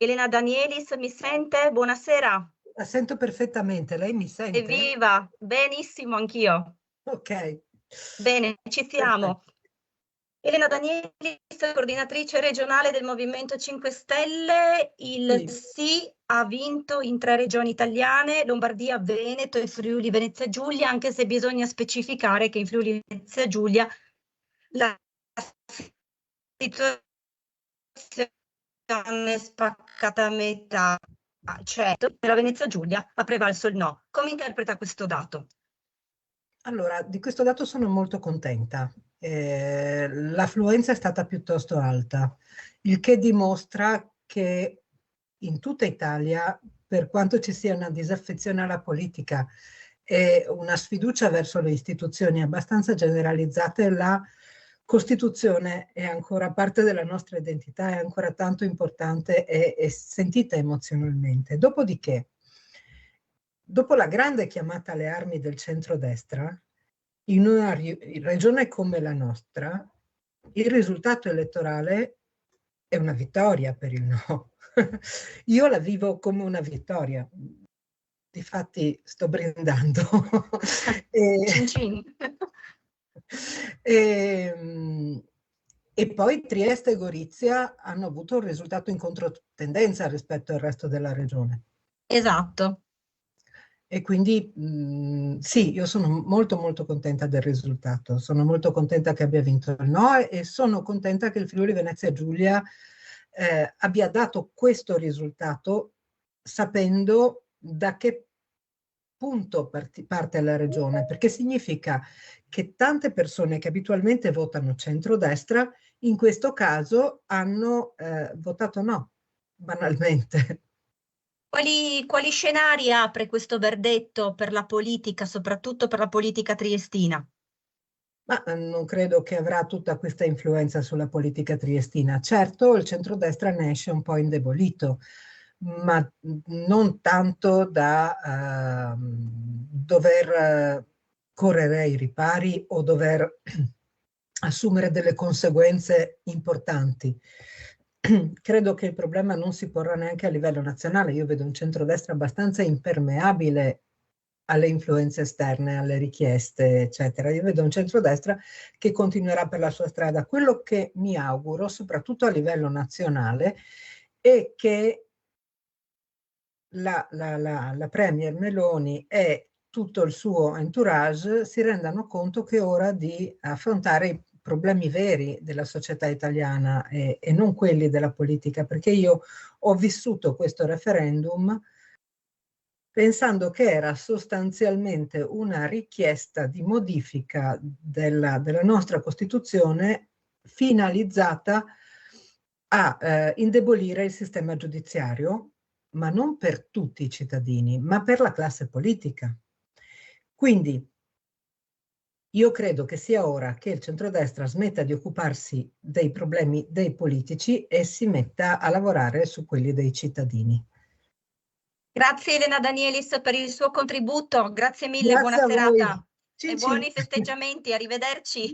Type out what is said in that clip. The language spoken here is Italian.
Elena Danielis mi sente? Buonasera. La sento perfettamente, lei mi sente? Evviva! Benissimo, anch'io. Ok, Bene, ci siamo. perfetto. Elena Danielis, coordinatrice regionale del Movimento 5 Stelle. Il Sì, sì ha vinto in 3 regioni italiane, Lombardia, Veneto e Friuli Venezia Giulia, anche se bisogna specificare che in Friuli Venezia Giulia la situazione è spaccata a metà, cioè nella Venezia Giulia ha prevalso il no. Come interpreta questo dato? allora di questo dato sono molto contenta. L'affluenza è stata piuttosto alta, il che dimostra che in tutta Italia, per quanto ci sia una disaffezione alla politica e una sfiducia verso le istituzioni abbastanza generalizzate, la Costituzione è ancora parte della nostra identità, è ancora tanto importante e sentita emozionalmente. Dopodiché, dopo la grande chiamata alle armi del centrodestra, in una regione come la nostra, il risultato elettorale è una vittoria per il no. Io la vivo come una vittoria. Difatti sto brindando. Cin E, cin. e, e poi Trieste e Gorizia hanno avuto un risultato in controtendenza rispetto al resto della regione. Esatto. E quindi sì, io sono molto molto contenta del risultato, sono molto contenta che abbia vinto il no e sono contenta che il Friuli Venezia Giulia abbia dato questo risultato sapendo da che punto parte la regione, perché significa che tante persone che abitualmente votano centrodestra in questo caso hanno votato no, banalmente. Quali scenari apre questo verdetto per la politica, soprattutto per la politica triestina? Ma non credo che avrà tutta questa influenza sulla politica triestina. Certo, il centrodestra ne esce un po' indebolito, ma non tanto da dover correre ai ripari o dover assumere delle conseguenze importanti. Credo che il problema non si porrà neanche a livello nazionale. Io vedo un centrodestra abbastanza impermeabile alle influenze esterne, alle richieste, eccetera. Io vedo un centrodestra che continuerà per la sua strada. Quello che mi auguro, soprattutto a livello nazionale, è che la Premier Meloni e tutto il suo entourage si rendano conto che è ora di affrontare i problemi veri della società italiana e non quelli della politica, perché io ho vissuto questo referendum pensando che era sostanzialmente una richiesta di modifica della nostra Costituzione finalizzata a indebolire il sistema giudiziario, ma non per tutti i cittadini, ma per la classe politica. Quindi io credo che sia ora che il centrodestra smetta di occuparsi dei problemi dei politici e si metta a lavorare su quelli dei cittadini. Grazie Elena Danielis per il suo contributo, grazie mille, buona Grazie a voi. serata e Cin cin. buoni festeggiamenti, arrivederci.